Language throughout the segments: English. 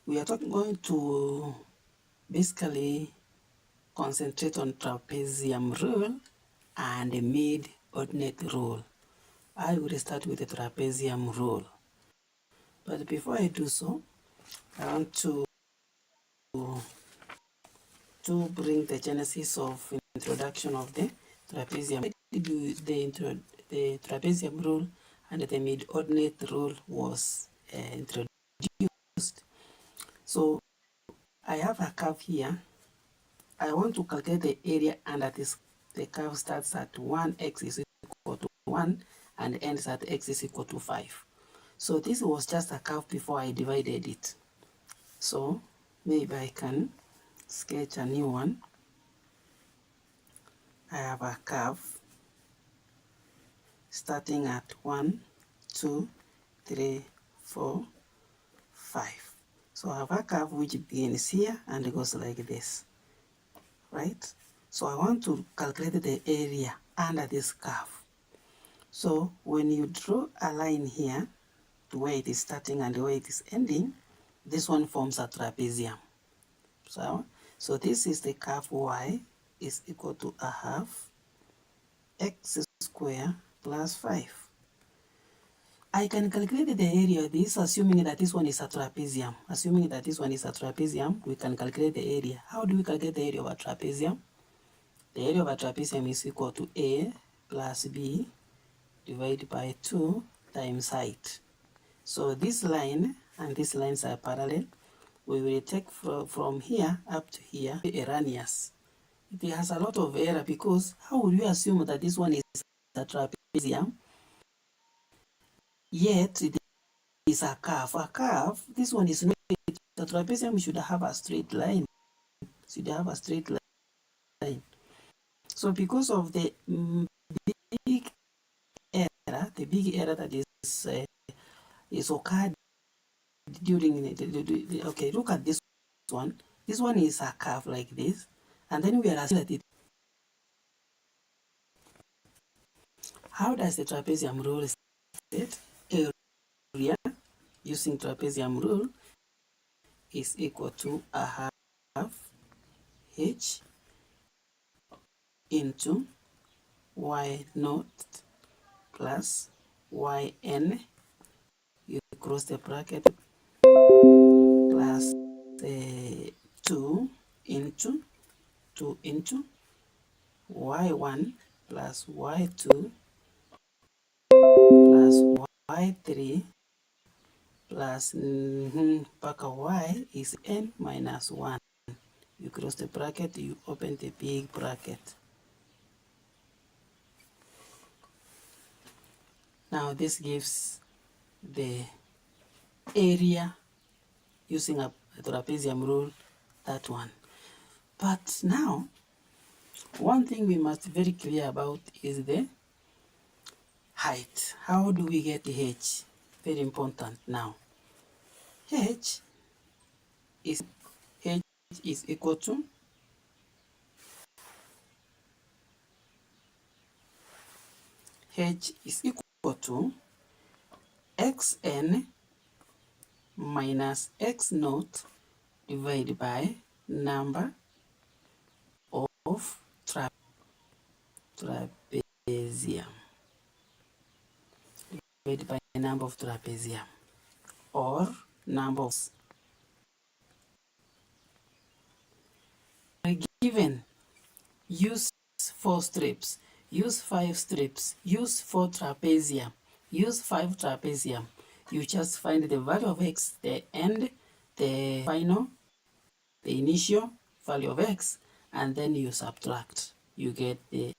we are going to basically concentrate on trapezium rule and the mid-ordinate rule. I will start with the trapezium rule. But before I do so, I want to bring the genesis of introduction of the trapezium. The trapezium rule and the mid-ordinate rule was introduced. So I have a curve here. I want to calculate the area under this. The curve starts at 1x is equal to 1 and ends at x is equal to 5. So this was just a curve before I divided it. So maybe I can sketch a new one. I have a curve starting at 1, 2, 3, 4, 5. So I have a curve which begins here and goes like this, right? So I want to calculate the area under this curve. So when you draw a line here, the way it is starting and the way it is ending, this one forms a trapezium. So this is the curve y is equal to a half x squared plus 5. I can calculate the area of this, assuming that this one is a trapezium. Assuming that this one is a trapezium, we can calculate the area. How do we calculate the area of a trapezium? The area of a trapezium is equal to A plus B divided by 2 times height. So this line and these lines are parallel. We will take from here up to here erroneous. It has a lot of error because how would you assume that this one is a trapezium, yet it is a curve? A curve, this one is not. The trapezium should have a straight line. Should have a straight line. So because of the big error that is occurred during the okay, look at this one. This one is a curve like this, and then we are assuming that it. How does the trapezium rule state? Area using trapezium rule is equal to a half h into y naught plus yn, you cross the bracket, plus 2 into y1 plus y2 plus y3 plus mpaka y is n minus 1. You close the bracket, you open the big bracket. Now this gives the area using a trapezium rule, that one. But now, one thing we must be very clear about is the height. How do we get the h? Very important now. H is equal to xn minus x naught divided by number of trapezium. Divided by number of trapezium, or number of. Given, use 4 strips, use 5 strips, use 4 trapezium, use 5 trapezium. You just find the value of x, the end, the final, the initial value of x, and then you subtract. You get you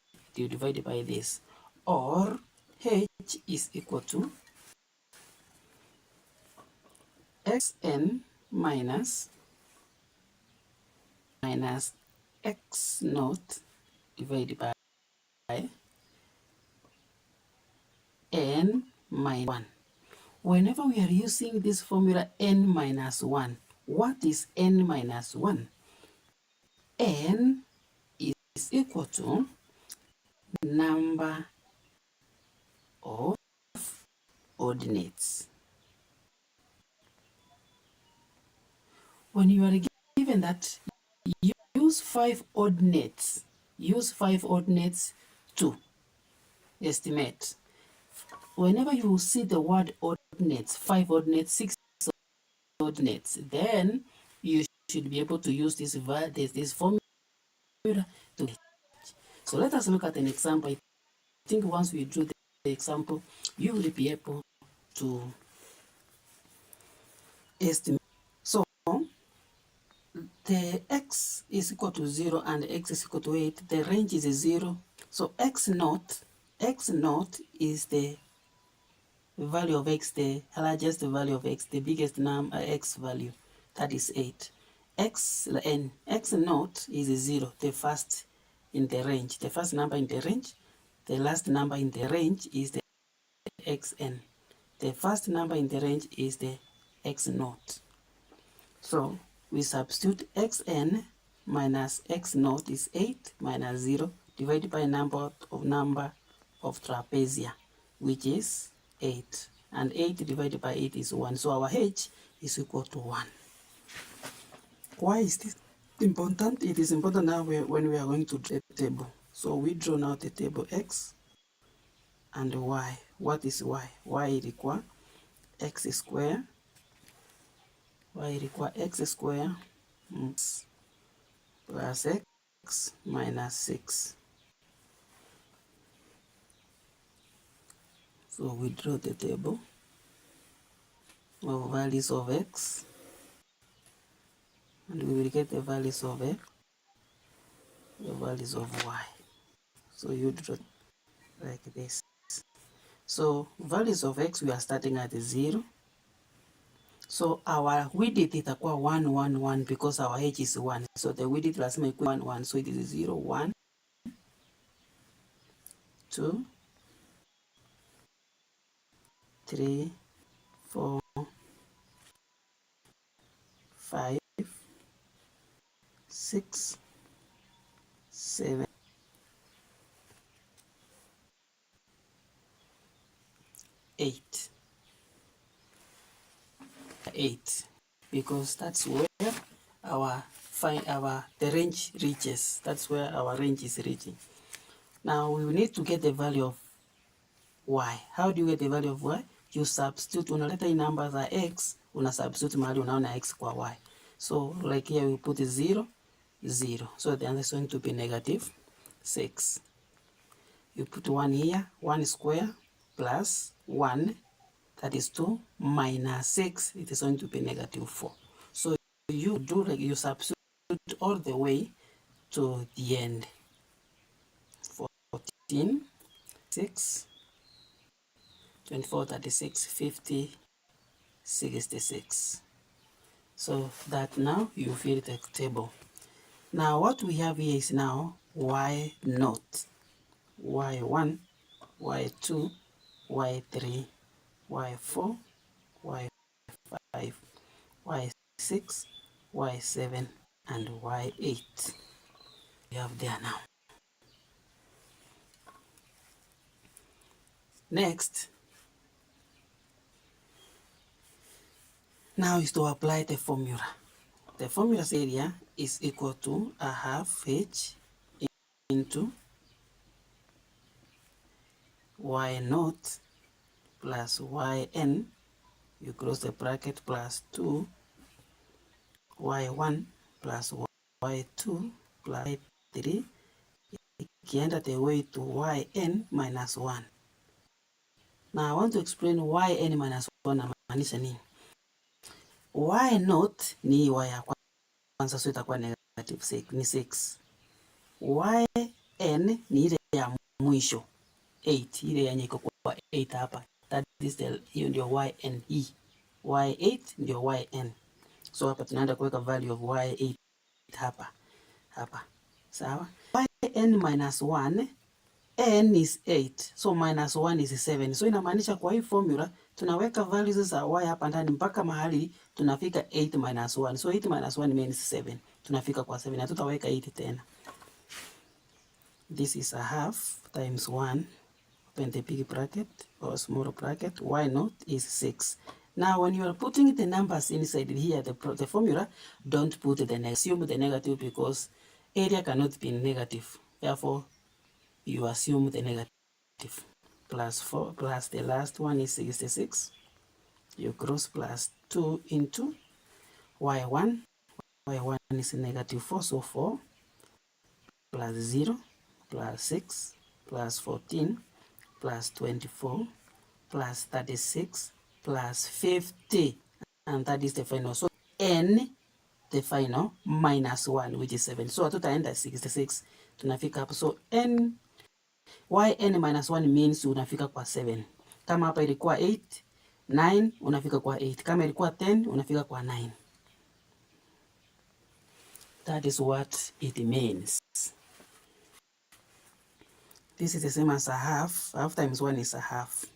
divide it by this. Or h is equal to xn minus x naught divided by n minus 1. Whenever we are using this formula n minus 1, what is n minus 1? N is equal to number of ordinates. when you are given that, use 5 ordinates. Use 5 ordinates to estimate. Whenever you see the word ordinates, 5 ordinates, 6 ordinates, then you should be able to use this formula to. So let us look at an example. I think once we do the example, you will be able to estimate. So the x is equal to 0 and x is equal to 8. The range is 0. So x naught is the value of x, the largest value of x, the biggest number x value, that is 8. X naught is 0, the first in the range, the first number in the range. The last number in the range is the xn. The first number in the range is the x naught. So we substitute xn minus x naught is 8 minus 0 divided by number of trapezia, which is 8. And 8 divided by 8 is 1. So our h is equal to 1. Why is this important? It is important now when we are going to draw a table. So we draw now the table x and y. What is y? Y require x square. Y require x square plus x minus 6. So we draw the table of values of x, and we will get the values of x, the values of y. So you draw like this. So values of x, we are starting at 0. So our width itakuwa 1 1 1 because our h is 1. So the width lazima ikuwe 1 1. So it is 0 1 2 3 4 5 6 7 8. 8, because that's where the range reaches. That's where our range is reaching. Now we will need to get the value of y. How do you get the value of y? You substitute. Unaleta hii number za x, una substitute mahali unaona x kwa y. So like here we put 0 0. So the answer is going to be negative 6. You put 1 here, 1 square plus 1, that is 2, minus 6, it is going to be negative 4. So you do like you substitute all the way to the end. 14, 6, 24, 36, 50, 66. So that now you fill the table. Now what we have here is now y naught, y1, y2, y3, y4, y5, y6, y7, and y8. We have there now. Next, now is to apply the formula. The formula's area is equal to a half h into y naught plus yn, you close the bracket, plus 2 y1 plus y2 plus y3 ikienda the way to yn minus 1. Now I want to explain yn minus 1 namaanisha nini. Y naught ni y ya kwanza, so itakuwa negative 6, ni 6. Yn ni ile ya mwisho 8, ile yenye iko kwa 8 hapa, that is hiyo ndio yn hii. Y8 ndio yn. So hapa tunaenda kuweka value of y8 hapa. Sawa? Yn minus 1, n is 8, so minus 1 is 7. So inamaanisha kwa hii formula tunaweka values za y hapa ndani mpaka mahali tunafika 8 minus 1. So 8 minus 1 means 7. Tunafika kwa 7 na tutaweka 8 tena. This is a half times 1, open the big bracket or small bracket, y naught is 6. Now, when you are putting the numbers inside here, the formula, don't put the negative. Assume the negative because area cannot be negative. Therefore, you assume the negative. Plus 4 plus the last one is 66. You cross plus 2 into y1. y1 is negative 4, so 4 plus 0 plus 6 plus 14 plus 24 plus 36 plus 50, and that is the final. So n, the final, minus 1, which is 7. So tutaenda 66 tunafika hapo. So n, yn minus 1 means unafika kwa 7. Kama hapa ilikuwa 8, 9 unafika kwa 8. Kama ilikuwa 10 unafika kwa 9. That is what it means. This is the same as a half. Half times 1 is a half.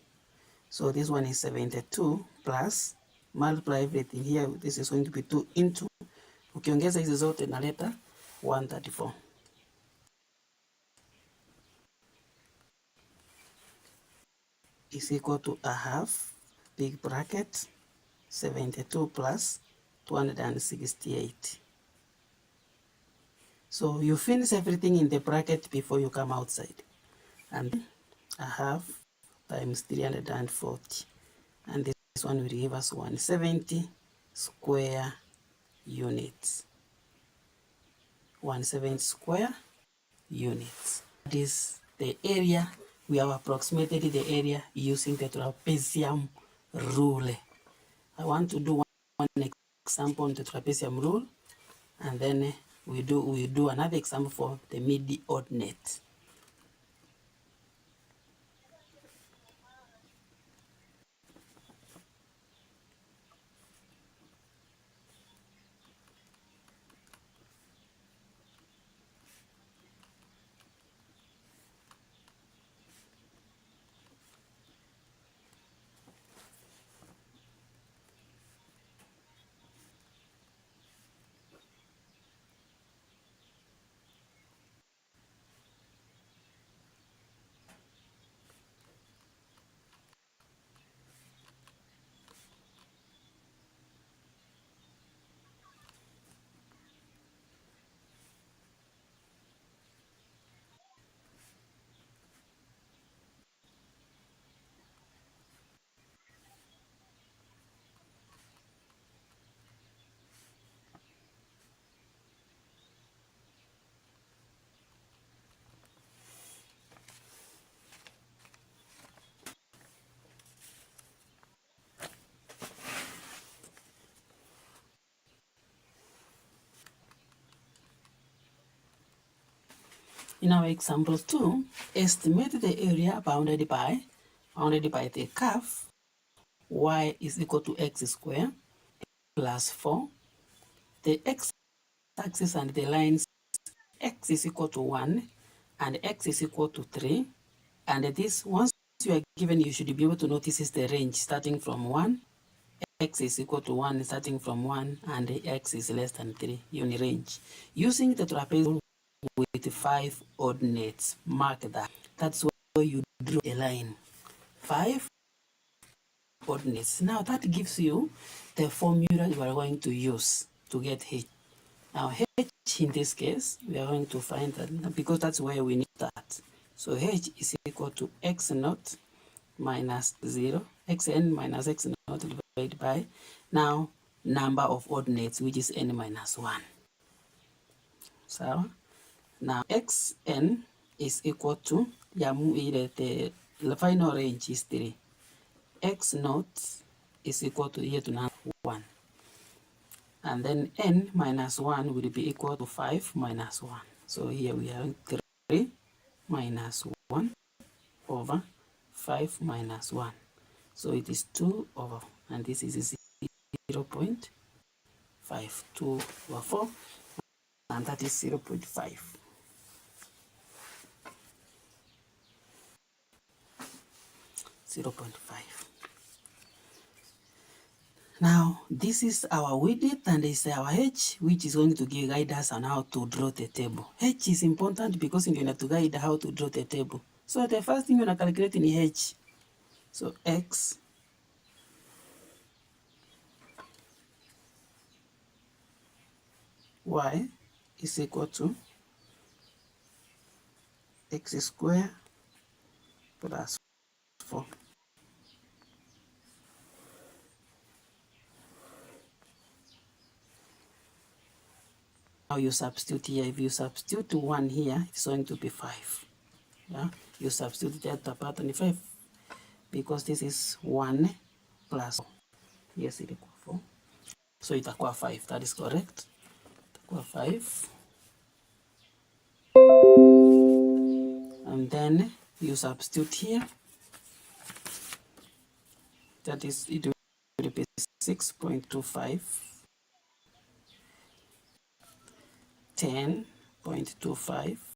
So this one is 72 plus, multiply everything here. This is going to be 2 into, ukiongeza hizi zote naleta 134. Is equal to a half, big bracket, 72 plus 268. So you finish everything in the bracket before you come outside. And a half times 340. And this one will give us 170 square units. 170 square units. That is the area. We have approximated the area using the trapezium rule. I want to do one example on the trapezium rule, and then we do another example for the mid-ordinate. In our example 2, estimate the area bounded by the curve y is equal to x squared plus 4. The x-axis and the lines x is equal to 1 and x is equal to 3. And this, once you are given, you should be able to notice is the range starting from 1. X is equal to 1 starting from 1 and x is less than 3, unit range. Using the trapezium with 5 ordinates, mark that. That's where you draw a line. 5 ordinates. Now that gives you the formula you are going to use to get h. Now h in this case, we are going to find that because that's where we need that. So h is equal to x naught minus 0, xn minus x naught divided by, now, number of ordinates, which is n minus 1. So now xn is equal to, the final range is 3. X naught is equal to here to now 1. And then n minus 1 will be equal to 5 minus 1. So here we have 3 minus 1 over 5 minus 1. So it is 2 over, and this is 0.5, 2 over 4, and that is 0.5. Now, this is our width and this is our h, which is going to guide us on how to draw the table. H is important because you're going to guide how to draw the table. So the first thing you're going to calculate in h. So x y is equal to x squared plus 4. Now you substitute here. If you substitute 1 here, it's going to be 5. Yeah? You substitute that part on 5 because this is 1 plus 4. Yes, it equals 4. So itakuwa 5. That is correct. Itakuwa 5. And then you substitute here. That is, it will be 6.25, 10.25,